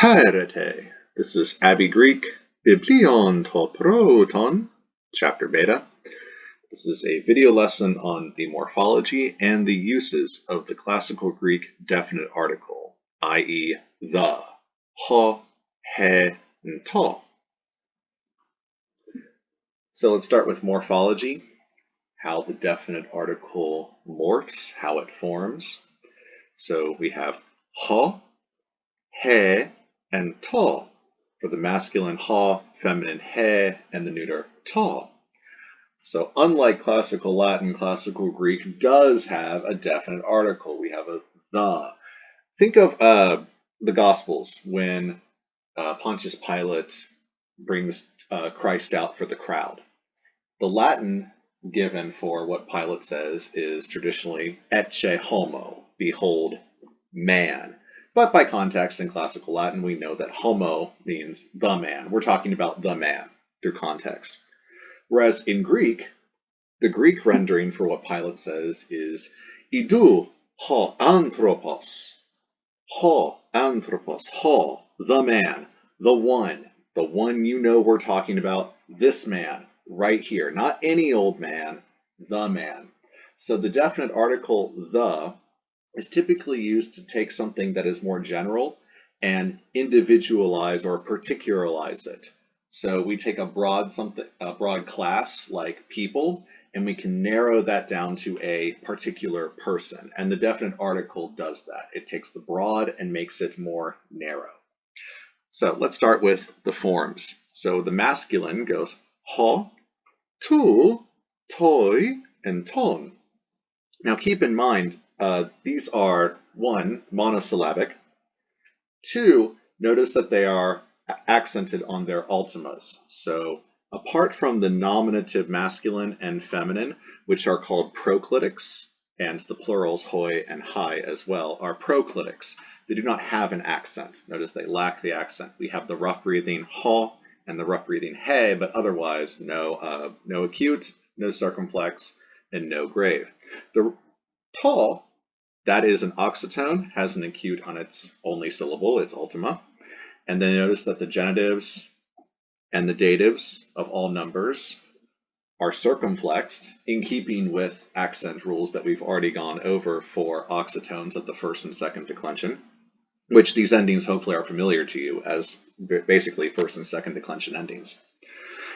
Chairete. This is Abbey Greek-βιβλίον to πρῶτον, chapter beta. This is a video lesson on the morphology and the uses of the classical Greek definite article, i.e. the, ho, he, and to. So let's start with morphology, how the definite article morphs, how it forms. So we have ho, he, and to for the masculine ho, feminine he, and the neuter to. So unlike classical Latin, classical Greek does have a definite article. We have a the. Think of the Gospels when Pontius Pilate brings Christ out for the crowd. The Latin given for what Pilate says is traditionally ecce homo, behold, man. But by context in classical Latin, we know that homo means the man. We're talking about the man through context. Whereas in Greek, the Greek rendering for what Pilate says is idou ho anthropos, ho, the man, the one you know we're talking about, this man right here, not any old man, the man. So the definite article the is typically used to take something that is more general and individualize or particularize it. So we take a broad class like people, and we can narrow that down to a particular person. And the definite article does that. It takes the broad and makes it more narrow. So let's start with the forms. So the masculine goes ho, tu, toi, and ton. Now keep in mind, these are, one, monosyllabic. Two, notice that they are accented on their ultimas. So apart from the nominative masculine and feminine, which are called proclitics, and the plurals hoi and hai as well are proclitics, they do not have an accent. Notice they lack the accent. We have the rough breathing ho and the rough breathing he, but otherwise no acute, no circumflex, and no grave. The to, that is an oxytone, has an acute on its only syllable, its ultima. And then notice that the genitives and the datives of all numbers are circumflexed in keeping with accent rules that we've already gone over for oxytones of the first and second declension, which these endings hopefully are familiar to you as basically first and second declension endings.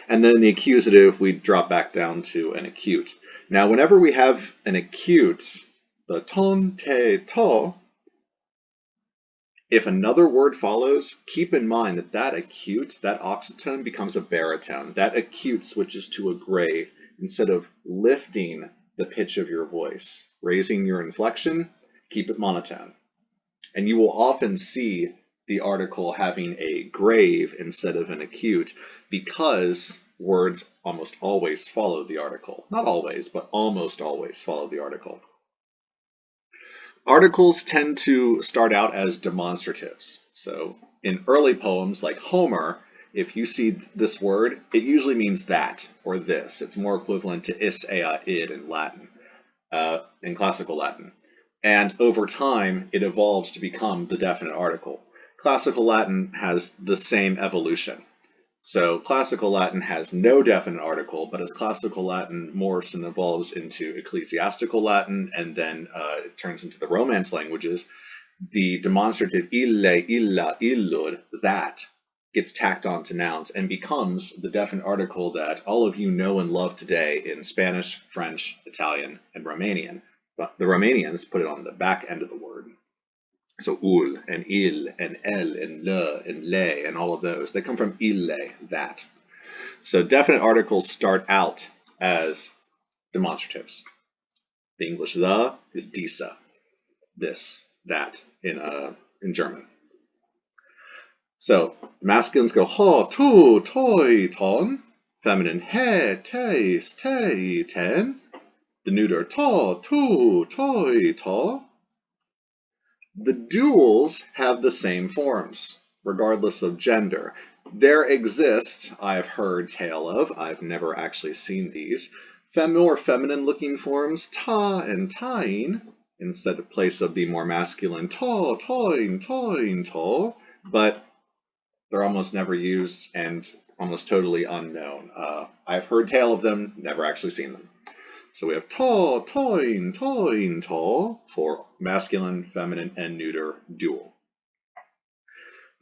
And then the accusative, we drop back down to an acute. Now, whenever we have an acute, the ton, te, to, if another word follows, keep in mind that that acute, that oxytone becomes a baritone. That acute switches to a grave instead of lifting the pitch of your voice, raising your inflection, keep it monotone. And you will often see the article having a grave instead of an acute because words almost always follow the article. Not always, but almost always follow the article. Articles tend to start out as demonstratives. So in early poems like Homer, if you see this word, it usually means that or this. It's more equivalent to is, ea, id in Latin, in classical Latin. And over time, it evolves to become the definite article. Classical Latin has the same evolution. So classical Latin has no definite article, but as classical Latin morphs and evolves into ecclesiastical Latin, and then it turns into the Romance languages, the demonstrative ille, illa, illud, that, gets tacked on to nouns and becomes the definite article that all of you know and love today in Spanish, French, Italian, and Romanian. But the Romanians put it on the back end of the word. So ul and il and el and le and le and all of those, they come from ille, that. So definite articles start out as demonstratives. The English the is diese, this, that in German. So masculines go ho, tu, toi, ton, feminine he, tes, te, ten, the neuter to, tu, toi, to. The duals have the same forms, regardless of gender. There exist, I've heard tale of, I've never actually seen these, more feminine-looking forms, ta and tain, instead of place of the more masculine to, toin, toin, to. But They're almost never used and almost totally unknown. I've heard tale of them, never actually seen them. So we have to, toin, toin, to for masculine, feminine, and neuter dual.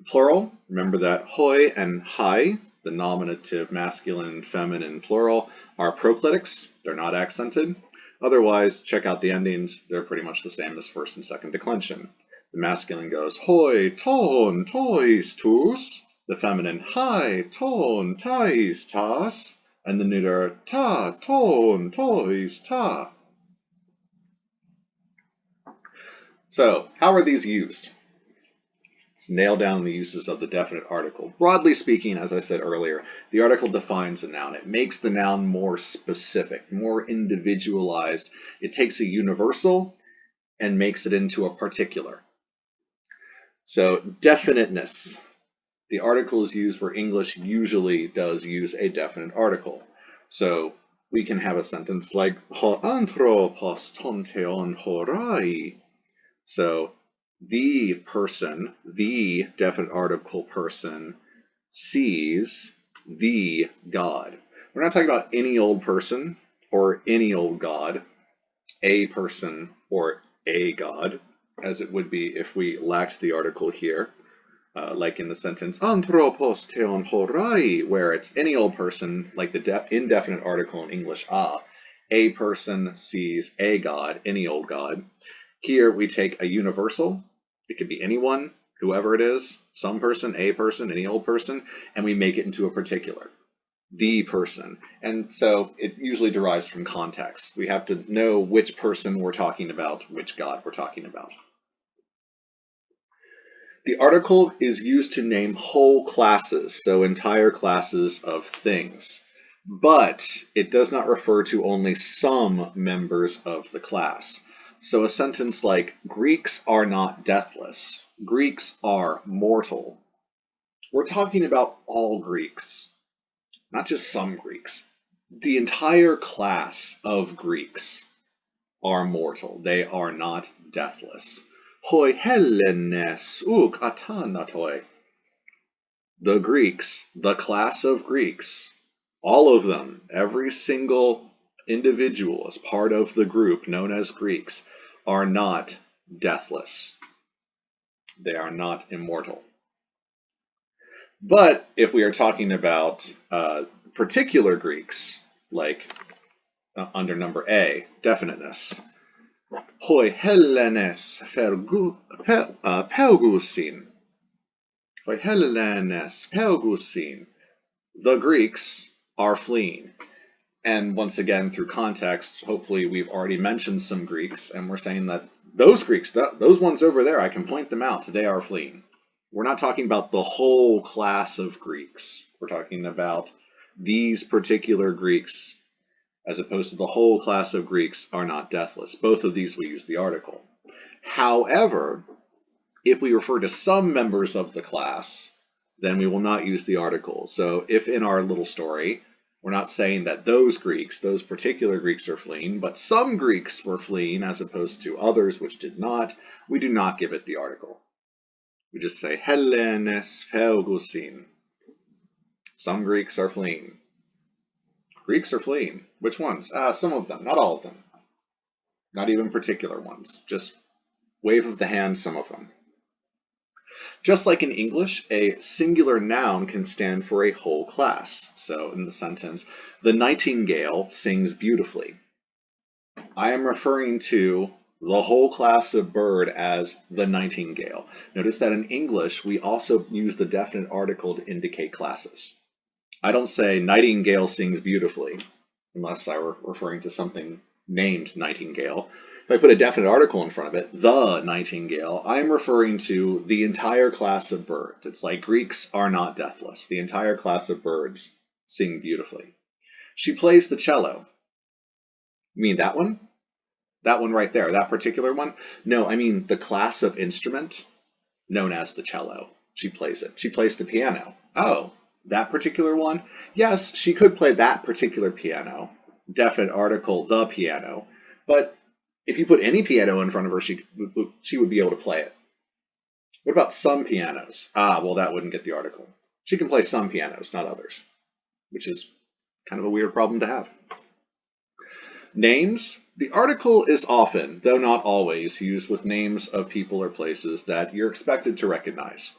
Plural, remember that hoi and hai, the nominative masculine and feminine plural, are proclitics. They're not accented. Otherwise, check out the endings. They're pretty much the same as first and second declension. The masculine goes hoi, ton, tois, tus. The feminine hai, ton, tais, tas. And the neuter ta, ton, tois, ta. So, how are these used? Let's nail down the uses of the definite article. Broadly speaking, as I said earlier, the article defines a noun. It makes the noun more specific, more individualized. It takes a universal and makes it into a particular. So definiteness. The article is used where English usually does use a definite article. So we can have a sentence like ho anthropos tonteon horai. So the person, the definite article person, sees the God. We're not talking about any old person or any old God, a person or a God, as it would be if we lacked the article here, like in the sentence anthropos theon horai, where it's any old person, like the indefinite article in English, a person sees a God, any old God. Here we take a universal, it could be anyone, whoever it is, some person, a person, any old person, and we make it into a particular, the person. And so it usually derives from context. We have to know which person we're talking about, which God we're talking about. The article is used to name whole classes, so entire classes of things, but it does not refer to only some members of the class. So a sentence like, Greeks are not deathless. Greeks are mortal. We're talking about all Greeks, not just some Greeks. The entire class of Greeks are mortal. They are not deathless. Hoi Hellenes uk athanatoi. The Greeks, the class of Greeks, all of them, every single individual as part of the group known as Greeks, are not deathless. They are not immortal. But if we are talking about particular Greeks, like under number A, definiteness, hoi Hellenes pelgusin. Hoi Hellenes pelgusin. The Greeks are fleeing. And once again, through context, hopefully we've already mentioned some Greeks, and we're saying that those Greeks, those ones over there, I can point them out, they are fleeing. We're not talking about the whole class of Greeks. We're talking about these particular Greeks, as opposed to the whole class of Greeks are not deathless. Both of these we use the article. However, if we refer to some members of the class, then we will not use the article. So if in our little story, we're not saying that those Greeks, those particular Greeks are fleeing, but some Greeks were fleeing as opposed to others which did not, we do not give it the article. We just say Hellenes pelgusin. Some Greeks are fleeing. Greeks are fleeing. Which ones? Some of them, not all of them. Not even particular ones. Just wave of the hand, some of them. Just like in English, a singular noun can stand for a whole class. So in the sentence, the nightingale sings beautifully. I am referring to the whole class of bird as the nightingale. Notice that in English, we also use the definite article to indicate classes. I don't say nightingale sings beautifully, unless I were referring to something named nightingale. If I put a definite article in front of it, the nightingale, I'm referring to the entire class of birds. It's like Greeks are not deathless. The entire class of birds sing beautifully. She plays the cello. You mean that one? That one right there, that particular one? No, I mean the class of instrument known as the cello. She plays it. She plays the piano. Oh, that particular one? Yes, she could play that particular piano. Definite article, the piano. But if you put any piano in front of her, she would be able to play it. What about some pianos? Ah, well, that wouldn't get the article. She can play some pianos, not others, which is kind of a weird problem to have. Names. The article is often, though not always, used with names of people or places that you're expected to recognize,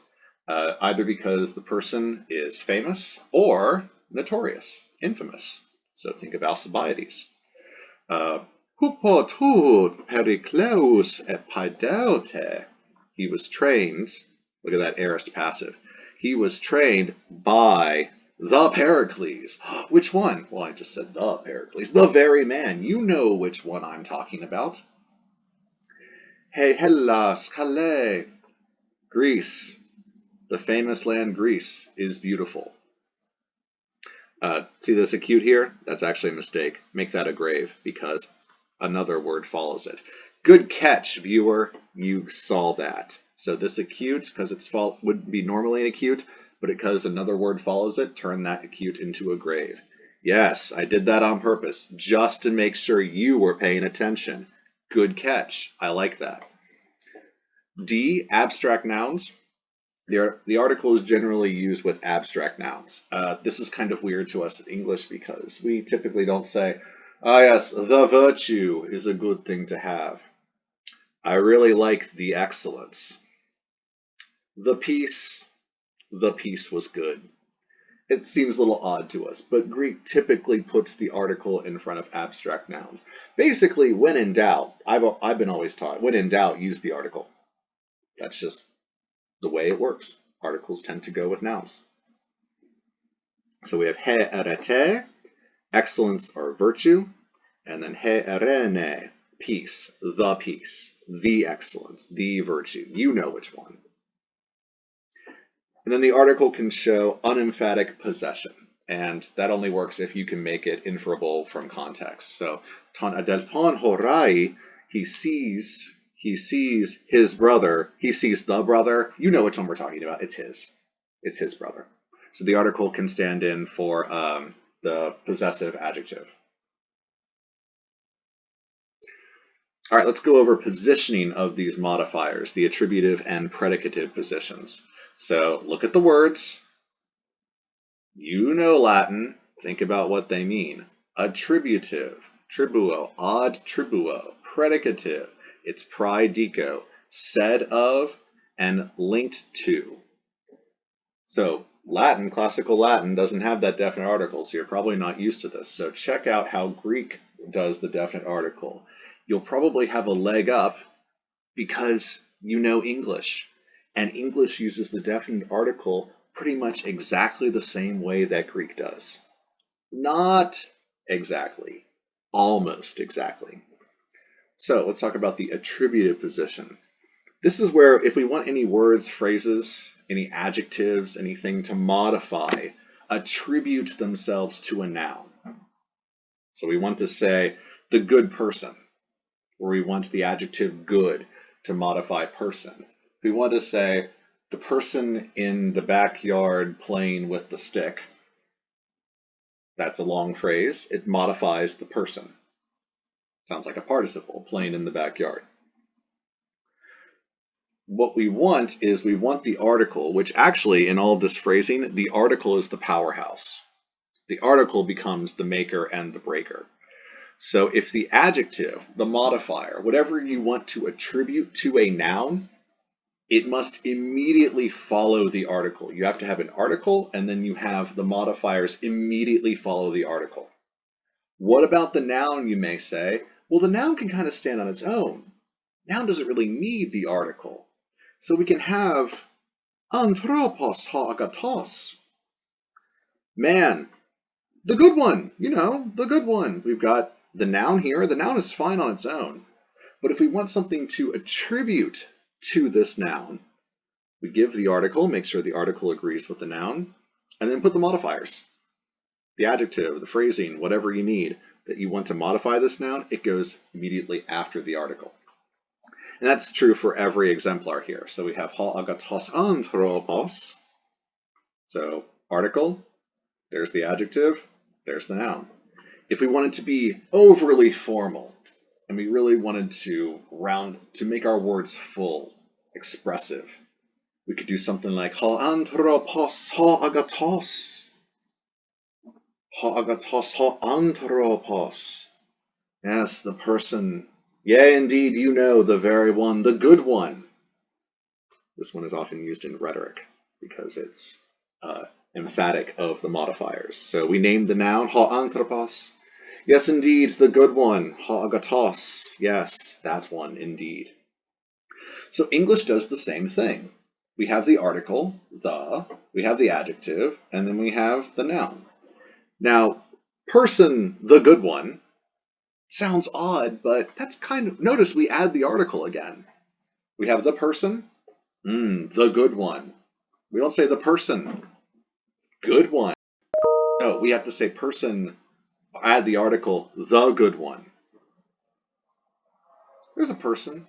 either because the person is famous or notorious, infamous. So think of Alcibiades. Hupotud Pericleus epaideute. He was trained, look at that aorist passive, he was trained by the Pericles. Which one? Well, I just said the Pericles. The very man. You know which one I'm talking about. Hey, Hellas, Calais. Greece. The famous land Greece is beautiful. See this acute here? That's actually a mistake. Make that a grave because another word follows it. Good catch, viewer. You saw that. So this acute, because its fault would be normally an acute, but because another word follows it, turn that acute into a grave. Yes, I did that on purpose, just to make sure you were paying attention. Good catch. I like that. D, abstract nouns. The article is generally used with abstract nouns. This is kind of weird to us in English because we typically don't say, ah, yes, the virtue is a good thing to have. I really like the excellence. The piece was good. It seems a little odd to us, but Greek typically puts the article in front of abstract nouns. Basically, when in doubt, I've been always taught, when in doubt, use the article. That's just the way it works. Articles tend to go with nouns. So we have he erete, excellence or virtue, and then he erene, peace, the excellence, the virtue. You know which one. And then the article can show unemphatic possession, and that only works if you can make it inferable from context. So ton adelpon horai, he sees his brother, he sees the brother. You know which one we're talking about. It's his brother. So the article can stand in for the possessive adjective. All right, let's go over positioning of these modifiers, the attributive and predicative positions. So look at the words. You know Latin. Think about what they mean. Attributive, tribuo, ad tribuo. Predicative, it's praedico, said of and linked to. So Latin, classical Latin, doesn't have that definite article, so you're probably not used to this. So check out how Greek does the definite article. You'll probably have a leg up because you know English. And English uses the definite article pretty much exactly the same way that Greek does. Not exactly, almost exactly. So let's talk about the attributive position. This is where if we want any words, phrases, any adjectives, anything to modify, attribute themselves to a noun. So we want to say the good person, or we want the adjective good to modify person. We want to say the person in the backyard playing with the stick. That's a long phrase. It modifies the person. Sounds like a participle, playing in the backyard. What we want is we want the article, which actually in all of this phrasing, the article is the powerhouse. The article becomes the maker and the breaker. So if the adjective, the modifier, whatever you want to attribute to a noun, it must immediately follow the article. You have to have an article, and then you have the modifiers immediately follow the article. What about the noun, you may say? Well, the noun can kind of stand on its own. Noun doesn't really need the article. So we can have anthropos ha agathos. Man, the good one, the good one. We've got the noun here. The noun is fine on its own. But if we want something to attribute to this noun, we give the article, make sure the article agrees with the noun, and then put the modifiers. The adjective, the phrasing, whatever you need that you want to modify this noun, it goes immediately after the article. And that's true for every exemplar here. So we have ha agathos anthropos. So article, there's the adjective, there's the noun. If we wanted to be overly formal, and we really wanted to make our words full, expressive, We could do something like ho anthropos ho agathos. Ho agathos ho anthropos. Yes, the person. Yea, indeed, you know, the very one, the good one. This one is often used in rhetoric because it's emphatic of the modifiers. So we named the noun ho anthropos. Yes, indeed, the good one, ho agathos. Yes, that one, indeed. So English does the same thing. We have the article, the, we have the adjective, and then we have the noun. Now, person, the good one, sounds odd, but that's kind of, notice we add the article again. We have the person, the good one. We don't say the person, good one. No, we have to say person, add the article, the good one. There's a person.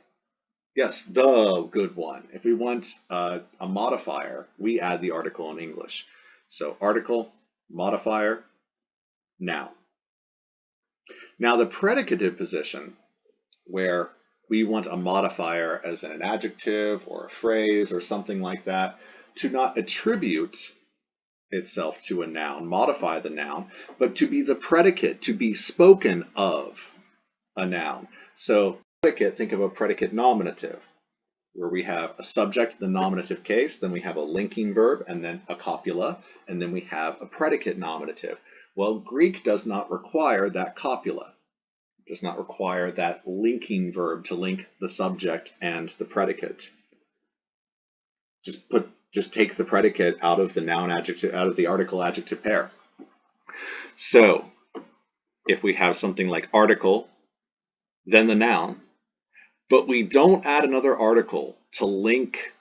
Yes, the good one. If we want a modifier, we add the article in English. So article, modifier, noun. Now the predicative position, where we want a modifier as in an adjective or a phrase or something like that, to not attribute itself to a noun, modify the noun, but to be the predicate, to be spoken of a noun. So predicate, think of a predicate nominative, where we have a subject, the nominative case, then we have a linking verb, and then a copula, and then we have a predicate nominative. Well, Greek does not require that copula. It does not require that linking verb to link the subject and the predicate. Just take the predicate out of the noun adjective, out of the article adjective pair. So if we have something like article, then the noun, but we don't add another article to link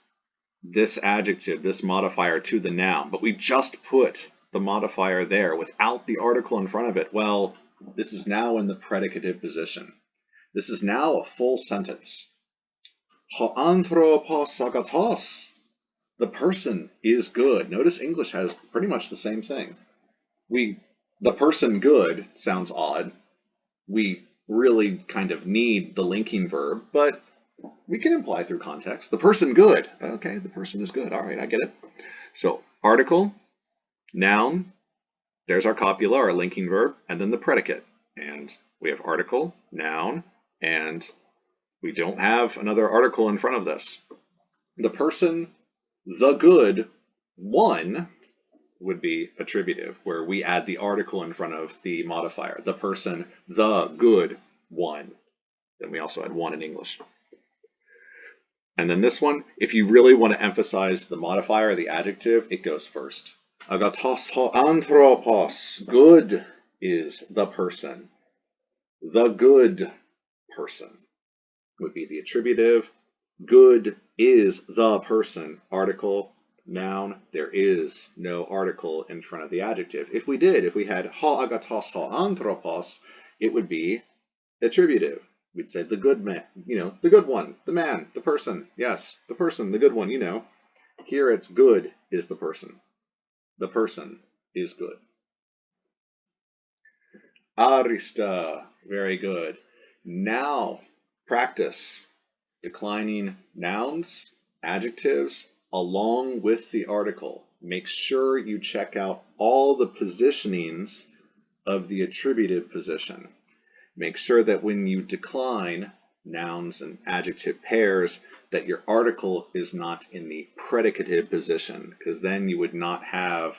this adjective, this modifier to the noun, but we just put the modifier there without the article in front of it, well, this is now in the predicative position. This is now a full sentence. Ho anthropos agathos. The person is good. Notice English has pretty much the same thing. The person good sounds odd. We really kind of need the linking verb, but we can imply through context. The person good. Okay, the person is good. All right, I get it. So article, noun, there's our copula, our linking verb, and then the predicate. And we have article, noun, and we don't have another article in front of this. The person, the good one, would be attributive, where we add the article in front of the modifier. The person, the good one. Then we also add one in English. And then this one, if you really want to emphasize the modifier, the adjective, it goes first. Agathos ho anthropos. Good is the person. The good person would be the attributive. Good is the person. Article, noun, there is no article in front of the adjective. If we had ho agathos ho anthropos, it would be attributive. We'd say the good man, the good one, the man, the person. Yes, the person, the good one, Here it's good is the person. The person is good. Arista, very good. Now practice declining nouns, adjectives, along with the article. Make sure you check out all the positionings of the attributive position. Make sure that when you decline nouns and adjective pairs, that your article is not in the predicative position, because then you would not have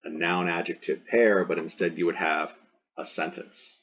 a noun-adjective pair, but instead you would have a sentence.